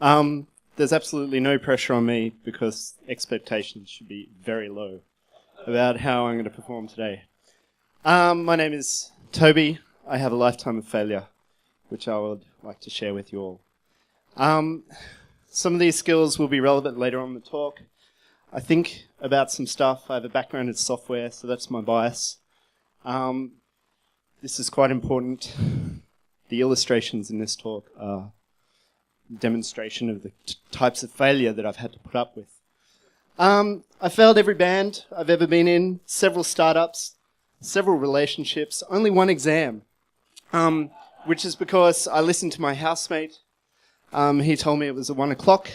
There's absolutely no pressure on me because expectations should be very low about how I'm going to perform today. My name is Toby. I have a lifetime of failure, which I would like to share with you all. Some of these skills will be relevant later on in the talk. I think about some stuff. I have a background in software, so that's my bias. This is quite important. The illustrations in this talk are a demonstration of the types of failure that I've had to put up with. I failed every band I've ever been in, several startups, several relationships, only one exam, which is because I listened to my housemate. He told me it was at 1 o'clock.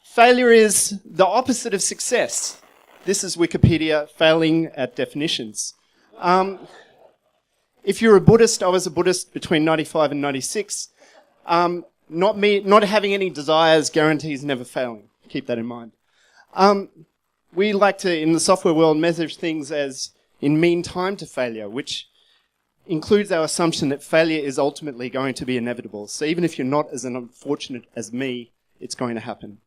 Failure is the opposite of success. This is Wikipedia, failing at definitions. If you're a Buddhist, I was a Buddhist between 95 and 96. Not having any desires guarantees never failing. Keep that in mind. We like to, in the software world, measure things as in mean time to failure, which includes our assumption that failure is ultimately going to be inevitable. So even if you're not as unfortunate as me, it's going to happen.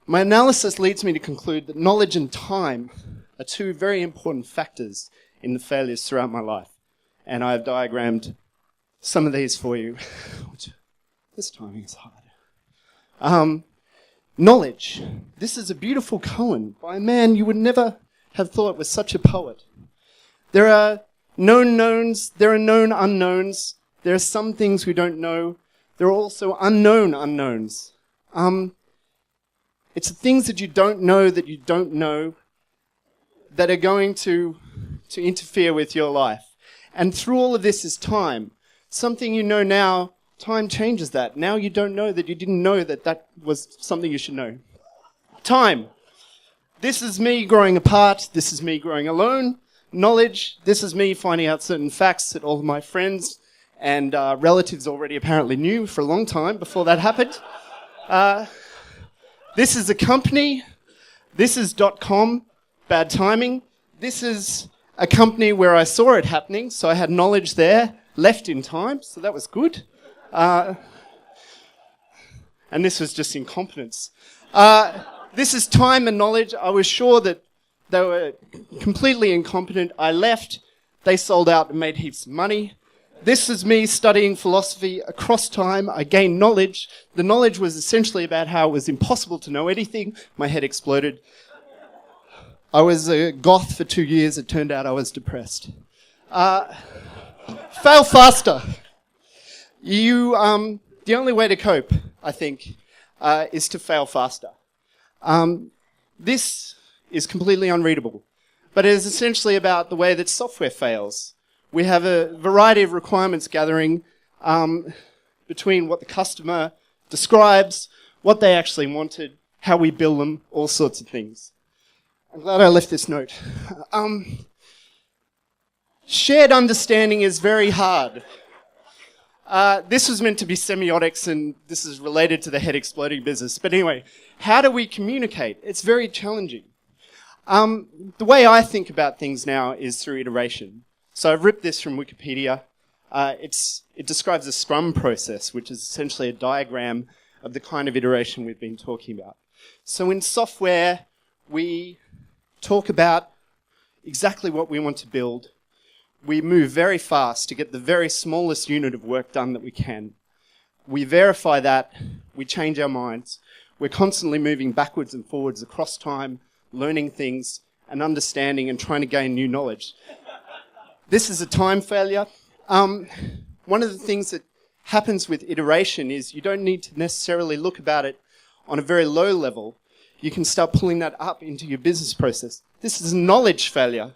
My analysis leads me to conclude that knowledge and time are two very important factors in the failures throughout my life. And I've diagrammed some of these for you. This timing is hard. Knowledge. This is a beautiful koan by a man you would never have thought was such a poet. There are known knowns, there are known unknowns, there are some things we don't know, there are also unknown unknowns. It's the things that you don't know that are going to interfere with your life. And through all of this is time. Something you know now, time changes that. Now you don't know that you didn't know that that was something you should know. Time. This is me growing apart. This is me growing alone. Knowledge. This is me finding out certain facts that all of my friends and relatives already apparently knew for a long time before that happened. This is a company. This is .com. Bad timing. This is a company where I saw it happening, so I had knowledge there, left in time, so that was good. And this was just incompetence. This is time and knowledge. I was sure that they were completely incompetent. I left. They sold out and made heaps of money. This is me studying philosophy across time. I gained knowledge. The knowledge was essentially about how it was impossible to know anything. My head exploded. I was a goth for 2 years. It turned out I was depressed. Fail faster. The only way to cope, I think, is to fail faster. This is completely unreadable, but it is essentially about the way that software fails. We have a variety of requirements gathering between what the customer describes, what they actually wanted, how we build them, all sorts of things. I'm glad I left this note. Shared understanding is very hard. This was meant to be semiotics, and this is related to the head exploding business. But anyway, how do we communicate? It's very challenging. The way I think about things now is through iteration. So I've ripped this from Wikipedia. It describes a Scrum process, which is essentially a diagram of the kind of iteration we've been talking about. So in software, we talk about exactly what we want to build. We move very fast to get the very smallest unit of work done that we can. We verify that. We change our minds. We're constantly moving backwards and forwards across time, learning things and understanding and trying to gain new knowledge. This is a time failure. One of the things that happens with iteration is you don't need to necessarily look about it on a very low level. You can start pulling that up into your business process. This is a knowledge failure.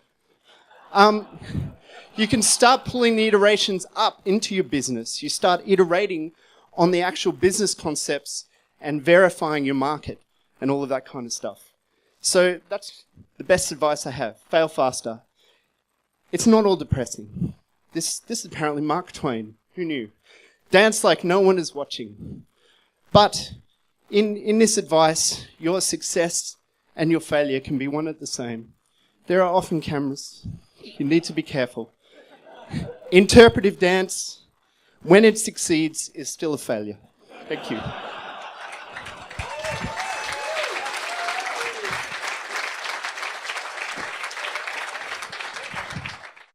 You can start pulling the iterations up into your business. You start iterating on the actual business concepts and verifying your market and all of that kind of stuff. So that's the best advice I have. Fail faster. It's not all depressing. This is apparently Mark Twain. Who knew? Dance like no one is watching. But in this advice, your success and your failure can be one and the same. There are often cameras. You need to be careful. Interpretive dance. when it succeeds, is still a failure. Thank you.